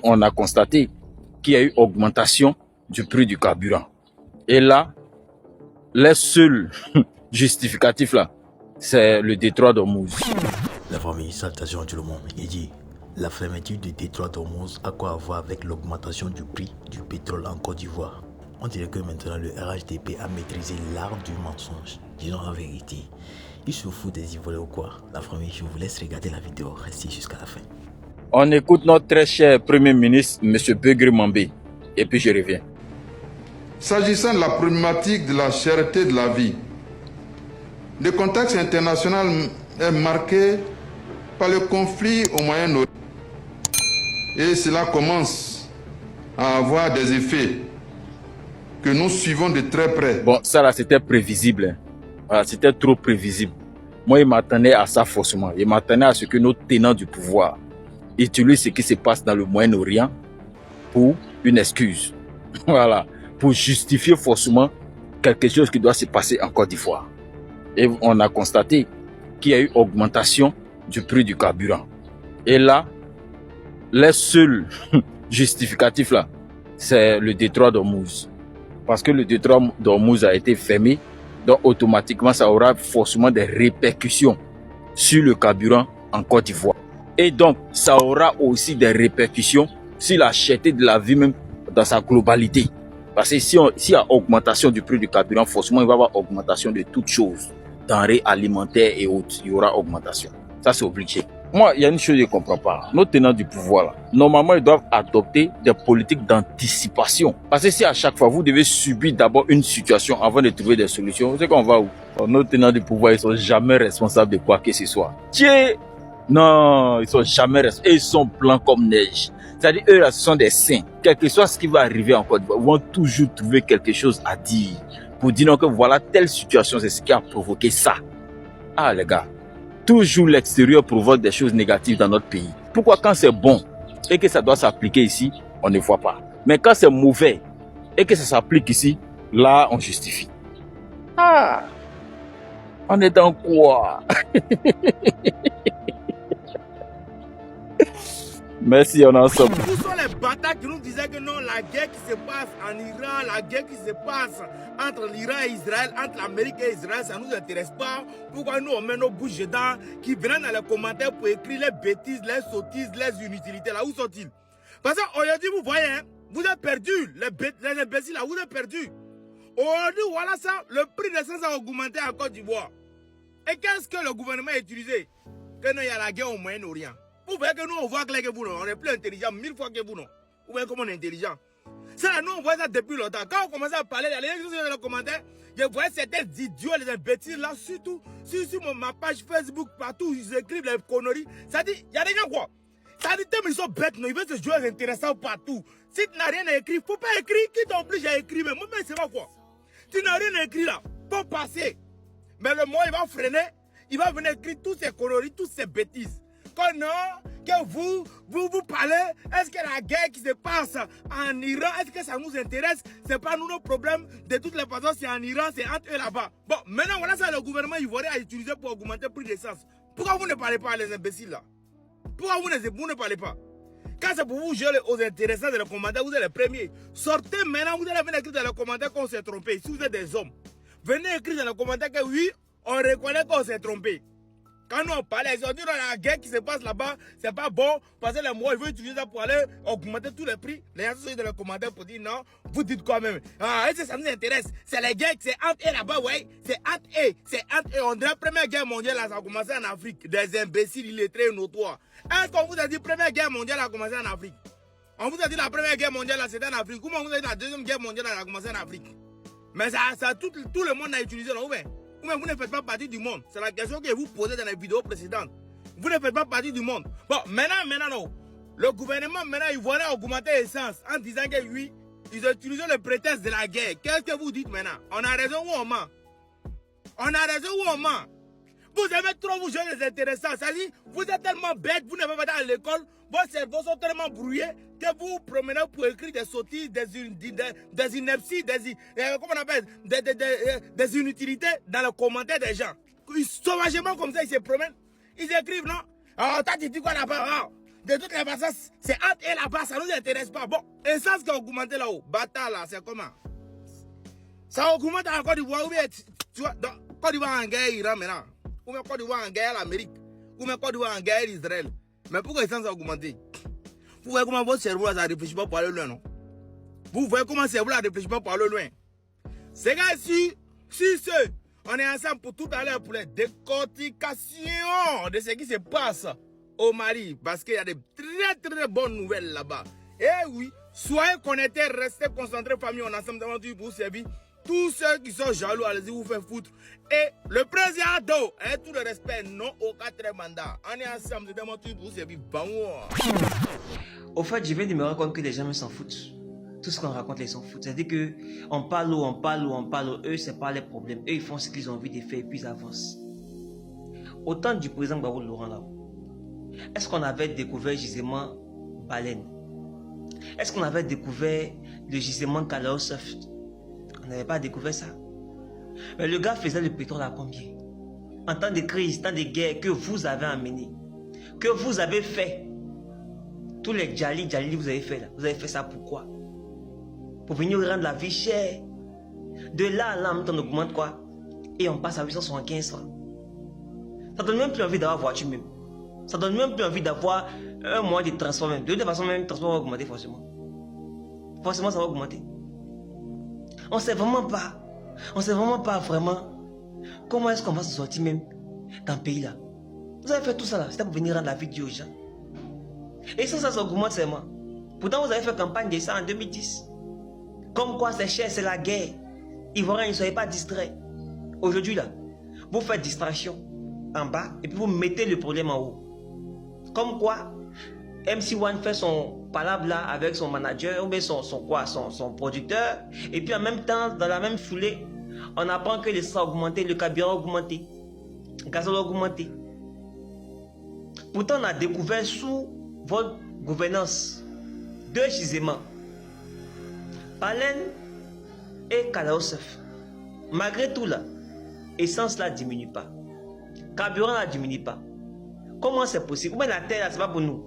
On a constaté qu'il y a eu augmentation du prix du carburant. Et là, les seuls justificatifs là, c'est le détroit d'Ormuz. La famille, salutations à tout le monde. Il dit, la fermeture du détroit d'Ormuz a quoi à voir avec l'augmentation du prix du pétrole en Côte d'Ivoire? On dirait que maintenant le RHDP a maîtrisé l'art du mensonge. Disons la vérité. Il se fout des Ivoiriens ou quoi? La famille, je vous laisse regarder la vidéo. Restez jusqu'à la fin. On écoute notre très cher Premier ministre, M. Begré Mambé. Et puis je reviens. S'agissant de la problématique de la cherté de la vie, le contexte international est marqué par le conflit au Moyen-Orient. Et cela commence à avoir des effets que nous suivons de très près. Bon, ça là, c'était prévisible. Hein. Voilà, c'était trop prévisible. Moi, je m'attendais à ça forcément. Je m'attendais à ce que nos tenants du pouvoir utilisent ce qui se passe dans le Moyen-Orient pour une excuse. Voilà. Pour justifier forcément quelque chose qui doit se passer en Côte d'Ivoire. Et on a constaté qu'il y a eu augmentation du prix du carburant. Et là, les seuls justificatifs là, c'est le détroit d'Ormuz. Parce que le détroit d'Ormuz a été fermé, donc automatiquement ça aura forcément des répercussions sur le carburant en Côte d'Ivoire. Et donc ça aura aussi des répercussions sur la cherté de la vie même dans sa globalité. Parce que s'il y a augmentation du prix du carburant, forcément il va y avoir augmentation de toutes choses. Denrées alimentaires et autres, il y aura augmentation. Ça c'est obligé. Moi, il y a une chose que je ne comprends pas. Nos tenants du pouvoir, là, normalement, ils doivent adopter des politiques d'anticipation. Parce que si à chaque fois, vous devez subir d'abord une situation avant de trouver des solutions, vous savez qu'on va où? Nos tenants du pouvoir, ils ne sont jamais responsables de quoi que ce soit. Tiens, non, ils ne sont jamais responsables. Et ils sont blancs comme neige. C'est-à-dire, eux, là, ce sont des saints. Quel que soit ce qui va arriver en Côte d'Ivoire, ils vont toujours trouver quelque chose à dire. Pour dire que voilà, telle situation, c'est ce qui a provoqué ça. Ah, les gars. Toujours l'extérieur provoque des choses négatives dans notre pays. Pourquoi quand c'est bon et que ça doit s'appliquer ici, on ne voit pas. Mais quand c'est mauvais et que ça s'applique ici, là, on justifie. Ah, on est dans quoi? Merci, on est ensemble. Où sont les bâtards qui nous disaient que non, la guerre qui se passe en Iran, la guerre qui se passe entre l'Iran et Israël, entre l'Amérique et Israël, ça ne nous intéresse pas. Pourquoi nous on met nos bouches dedans, qui viennent dans les commentaires pour écrire les bêtises, les sottises, les inutilités là, où sont-ils? Parce qu'aujourd'hui, vous voyez, hein, vous êtes perdus, les imbéciles là, vous êtes perdus. Aujourd'hui, voilà ça, le prix de l'essence a augmenté en Côte d'Ivoire. Et qu'est-ce que le gouvernement a utilisé? Que non, il y a la guerre au Moyen-Orient. Vous voyez que nous, on voit clair que vous, non. On est plus intelligent 1000 fois que vous, non. Vous voyez comment on est intelligent. Ça, nous, on voit ça depuis longtemps. Quand on commence à parler, il y a des gens dans les commentaires, je voyais certains idiots, les imbéciles, là, surtout sur ma page Facebook, partout, ils écrivent les conneries. Ça dit, il y a des gens quoi? Ça dit, ils sont bêtes, non. Ils veulent se jouer intéressants partout. Si tu n'as rien à écrire, il ne faut pas écrire. Qui t'oblige à écrire? Mais moi, je ne sais pas quoi. Tu n'as rien à écrire là. Faut passer. Mais le mois, il va freiner. Il va venir écrire toutes ces conneries, toutes ces bêtises. Que non, que vous parlez, est-ce que la guerre qui se passe en Iran, est-ce que ça nous intéresse? C'est pas nous nos problèmes, de toutes les façons, c'est en Iran, c'est entre eux là-bas. Bon, maintenant, voilà ça, le gouvernement ivoirien a utilisé pour augmenter le prix d'essence. Pourquoi vous ne parlez pas à les imbéciles là? Pourquoi vous ne parlez pas? Quand c'est pour vous jouer aux intéressants de les commentaires, vous êtes les premiers. Sortez maintenant, vous allez venir écrire dans les commentaires qu'on s'est trompé. Si vous êtes des hommes, venez écrire dans les commentaires que oui, on reconnaît qu'on s'est trompé. Quand nous on parle, ils ont dit dans la guerre qui se passe là-bas, c'est pas bon, parce que les mots, ils veulent utiliser ça pour aller augmenter tous les prix. Les gens sont dans les commentaires pour dire non, vous dites quoi même? Ah, est-ce que ça nous intéresse? C'est la guerre, c'est entre eux là-bas, ouais. C'est entre eux. On dirait la première guerre mondiale, là, ça a commencé en Afrique. Des imbéciles illettrés notoires. Est-ce qu'on vous a dit première guerre mondiale a commencé en Afrique? On vous a dit la première guerre mondiale, c'était en Afrique. Comment on vous a dit la deuxième guerre mondiale a commencé en Afrique? Mais ça tout le monde a utilisé, là, ouais. Mais vous ne faites pas partie du monde. C'est la question que vous posez dans les vidéos précédentes. Vous ne faites pas partie du monde. Bon, maintenant, non. Le gouvernement, maintenant, il voulait augmenter l'essence en disant que oui, ils ont utilisé le prétexte de la guerre. Qu'est-ce que vous dites maintenant? On a raison ou on ment? On a raison ou on ment? Vous aimez trop vous jouer les intéressants. C'est-à-dire, vous êtes tellement bêtes, vous n'avez pas été à l'école, vos cerveaux sont tellement brouillés que vous vous promenez pour écrire des sottises, des inepties, comment on appelle, des inutilités dans les commentaires des gens. Sauvagement comme ça, ils se promènent. Ils écrivent, non? Ah, toi, tu dis quoi là-bas? De toutes les façons, c'est entre et là-bas, ça ne nous intéresse pas. Bon, essence qui a augmenté là-haut, bâtard là, c'est comment? Ça augmente en Côte d'Ivoire, ou bien, tu vois, Côte d'Ivoire en guerre Iran maintenant, ou bien Côte d'Ivoire en guerre l'Amérique, ou bien Côte d'Ivoire en guerre Israël. Mais pourquoi l'essence a augmenté? Vous voyez comment votre cerveau ne réfléchit pas pour aller loin, non? Vous voyez comment le cerveau ne réfléchit pas pour aller loin? C'est gars, si on est ensemble pour tout à l'heure pour les décortications de ce qui se passe au Mali, parce qu'il y a de très bonnes nouvelles là-bas. Eh oui, soyez connectés, restez concentrés, famille, on est ensemble devant tout pour vous servir. Tous ceux qui sont jaloux, allez-y vous faire foutre. Et le président d'eau, tout le respect, non au 4e mandat. On est ensemble devant tout pour vous servir. Au fait, je viens de me rendre compte que les gens s'en foutent. Tout ce qu'on raconte, ils s'en foutent. C'est-à-dire qu'on parle ou on parle, eux, c'est pas les problèmes. Eux, ils font ce qu'ils ont envie de faire et puis ils avancent. Au temps du président Gbagbo Laurent là, est-ce qu'on avait découvert le gisement baleine? Est-ce qu'on avait découvert le gisement Kalaosef? On n'avait pas découvert ça. Mais le gars faisait le pétrole à combien? En temps de crise, temps de guerre que vous avez amené, que vous avez fait. Tous les Djali, vous avez fait là. Vous avez fait ça pourquoi? Pour venir rendre la vie chère. De là à là, on augmente quoi? Et on passe à 875 francs. Ça donne même plus envie d'avoir voiture même. Ça donne même plus envie d'avoir un moyen de transport même. De toute façon, même le transport va augmenter forcément. Forcément, ça va augmenter. On ne sait vraiment pas vraiment comment est-ce qu'on va se sortir même dans le pays là. Vous avez fait tout ça là, c'était pour venir rendre la vie dure aux gens. Et ça augmente seulement. Pourtant, vous avez fait campagne de ça en 2010. Comme quoi c'est cher, c'est la guerre. Ivoiriens, ne soyez pas distraits. Aujourd'hui là, vous faites distraction en bas et puis vous mettez le problème en haut. Comme quoi, MC1 fait son palabre là avec son manager ou bien son producteur. Et puis en même temps, dans la même foulée, on apprend que l'essence a augmenté, le carburant a augmenté, le gazole a augmenté. Pourtant, on a découvert sous votre gouvernance 2 gisements, Baleine et Kalaosef. Malgré tout là, essence là diminue pas, carburant là diminue pas. Comment c'est possible? Ou bien la terre là c'est pas pour nous?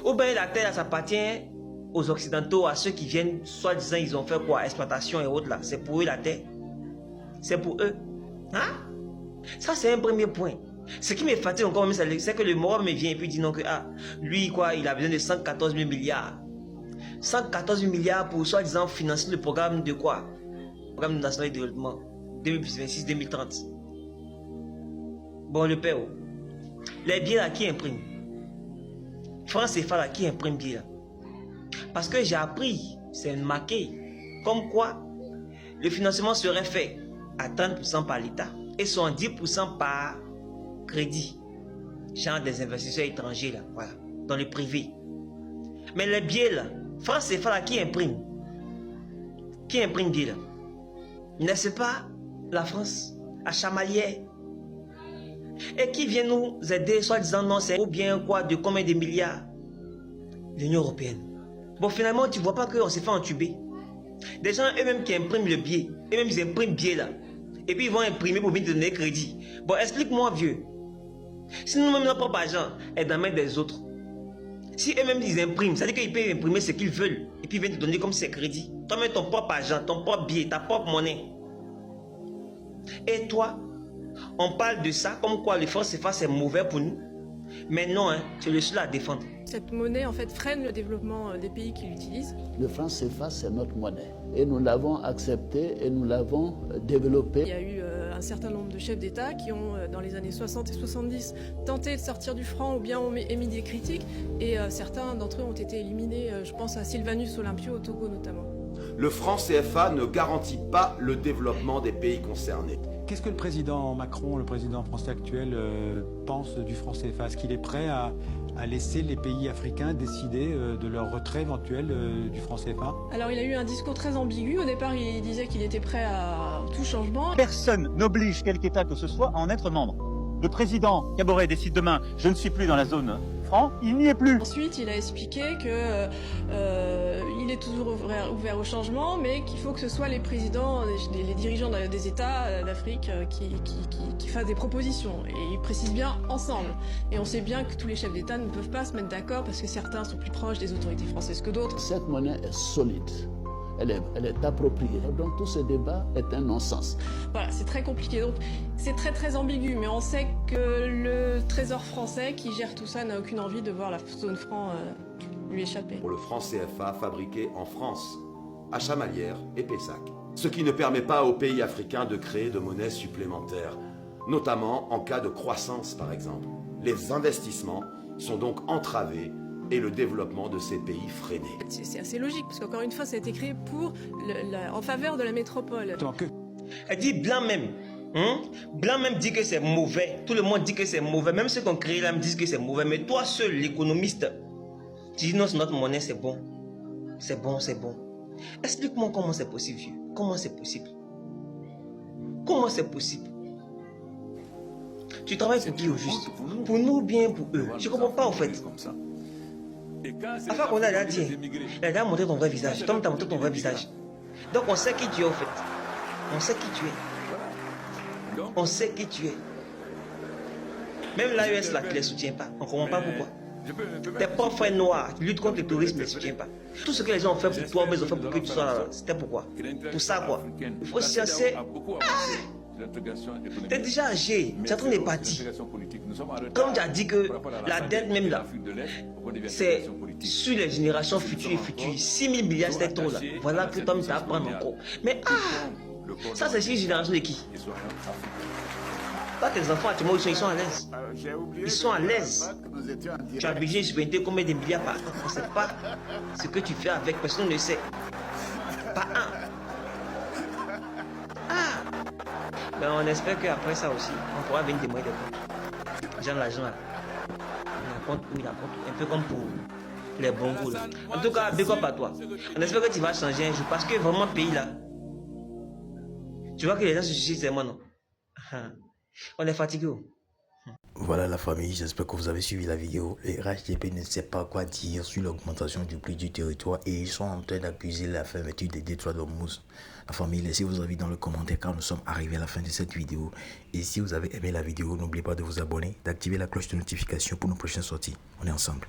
Ou bien la terre là ça appartient aux occidentaux, à ceux qui viennent, soi-disant ils ont fait quoi? Exploitation et autres là. C'est pour eux la terre. C'est pour eux. Hein? Ça c'est un premier point. Ce qui me fatigue encore, c'est que le Moro me vient et puis dit non que lui quoi, il a besoin de 114 000 milliards. 114 000 milliards pour soi-disant financer le programme de quoi? Le programme national de développement 2026-2030. Bon le père, les billets là qui impriment? France CFA là qui imprime billets là? Parce que j'ai appris, c'est marqué, comme quoi le financement serait fait à 30% par l'État et 70% par crédit, genre des investisseurs étrangers là, voilà, dans le privé. Mais les billets là, France CFA là qui imprime billets là? N'est-ce pas la France à Chamalières? Et qui vient nous aider, soi-disant non, c'est ou bien quoi, de combien de milliards? L'Union européenne. Bon, finalement, tu vois pas qu'on s'est fait entuber. Des gens eux-mêmes qui impriment le billet, eux-mêmes ils impriment billet là. Et puis ils vont imprimer pour venir donner crédit. Bon, explique-moi, vieux. Si nous-mêmes notre propre argent est dans la main des autres, si eux-mêmes ils impriment, ça veut dire qu'ils peuvent imprimer ce qu'ils veulent et puis ils viennent te donner comme c'est crédit. Toi-même ton propre argent, ton propre billet, ta propre monnaie. Et toi, on parle de ça comme quoi le franc CFA c'est mauvais pour nous. Mais non, hein, tu es le seul à défendre. Cette monnaie en fait freine le développement des pays qui l'utilisent. Le franc CFA c'est notre monnaie et nous l'avons accepté et nous l'avons développé. Il y a eu un certain nombre de chefs d'État qui ont dans les années 60 et 70 tenté de sortir du franc ou bien ont émis des critiques et certains d'entre eux ont été éliminés. Je pense à Sylvanus Olympio au Togo notamment. Le franc CFA ne garantit pas le développement des pays concernés. Qu'est-ce que le président Macron, le président français actuel, pense du franc CFA? Est-ce qu'il est prêt à laisser les pays africains décider de leur retrait éventuel du franc CFA? Alors il a eu un discours très ambigu. Au départ, il disait qu'il était prêt à tout changement. Personne n'oblige quelque État que ce soit à en être membre. Le président Kaboré décide demain, je ne suis plus dans la zone franc, il n'y est plus. Ensuite, il a expliqué qu'il est toujours ouvert au changement, mais qu'il faut que ce soit les présidents, les dirigeants des États d'Afrique qui fassent des propositions. Et ils précisent bien ensemble. Et on sait bien que tous les chefs d'État ne peuvent pas se mettre d'accord parce que certains sont plus proches des autorités françaises que d'autres. Cette monnaie est solide. Elle est appropriée. Donc tout ce débat est un non-sens. Voilà, c'est très compliqué. Donc c'est très ambigu, mais on sait que le Trésor français qui gère tout ça n'a aucune envie de voir la zone franc lui échapper. Pour le franc CFA fabriqué en France, à Chamalières et Pessac. Ce qui ne permet pas aux pays africains de créer de monnaie supplémentaire, notamment en cas de croissance par exemple. Les investissements sont donc entravés et le développement de ces pays freiné. C'est assez logique, parce qu'encore une fois, ça a été créé en faveur de la métropole. Elle dit blanc même. Blanc même dit que c'est mauvais. Tout le monde dit que c'est mauvais. Même ceux qui ont créé là me disent que c'est mauvais. Mais toi seul, l'économiste, tu dis non, c'est notre monnaie, c'est bon. C'est bon, c'est bon. Explique-moi comment c'est possible, vieux. Comment c'est possible? Comment c'est possible? Tu travailles pour qui au juste? Pour nous ou bien pour eux? Je ne comprends pas en fait. Enfin, on a déjà dit, elle a montré ton vrai visage. Tom t'a montré ton vrai visage. Donc on sait qui tu es en fait. On sait qui tu es. On sait qui tu es. Même l'AES là, tu ne les soutiens pas. On ne comprend pas pourquoi. Tes propres frères noirs qui luttent contre le tourisme ne les soutiennent pas. Tout ce que les gens ont fait pour toi, mais ils ont fait pour que tu sois là, c'était pourquoi? Pour ça quoi. Il faut chercher. T'es déjà âgé, Tchatron est parti. Comme tu as dit que la dette même là, c'est sur les générations futures et futures. 6 000 milliards c'est trop là. Voilà que Tom t'a appris encore. Mais ça c'est sur les générations de qui? Pas tes enfants actuellement ils sont à l'aise. Ils sont à l'aise. Tu as budget souveraineté combien de milliards par an? On ne sait pas ce que tu fais avec, personne ne sait. Pas un. Ben on espère qu'après ça aussi, on pourra venir témoigner des comptes. Genre l'argent là. Il compte où il compte. Un peu comme pour les bons goûts là. En tout cas, big up à toi. On espère que tu vas changer un jour. Parce que vraiment, pays là. Tu vois que les gens se suicident, c'est moi non. On est fatigué. Voilà la famille, j'espère que vous avez suivi la vidéo. Le RHDP ne sait pas quoi dire sur l'augmentation du prix du territoire et ils sont en train d'accuser la fermeture des détroits d'Ormuz. La famille, laissez vos avis dans le commentaire car nous sommes arrivés à la fin de cette vidéo. Et si vous avez aimé la vidéo, n'oubliez pas de vous abonner, d'activer la cloche de notification pour nos prochaines sorties. On est ensemble.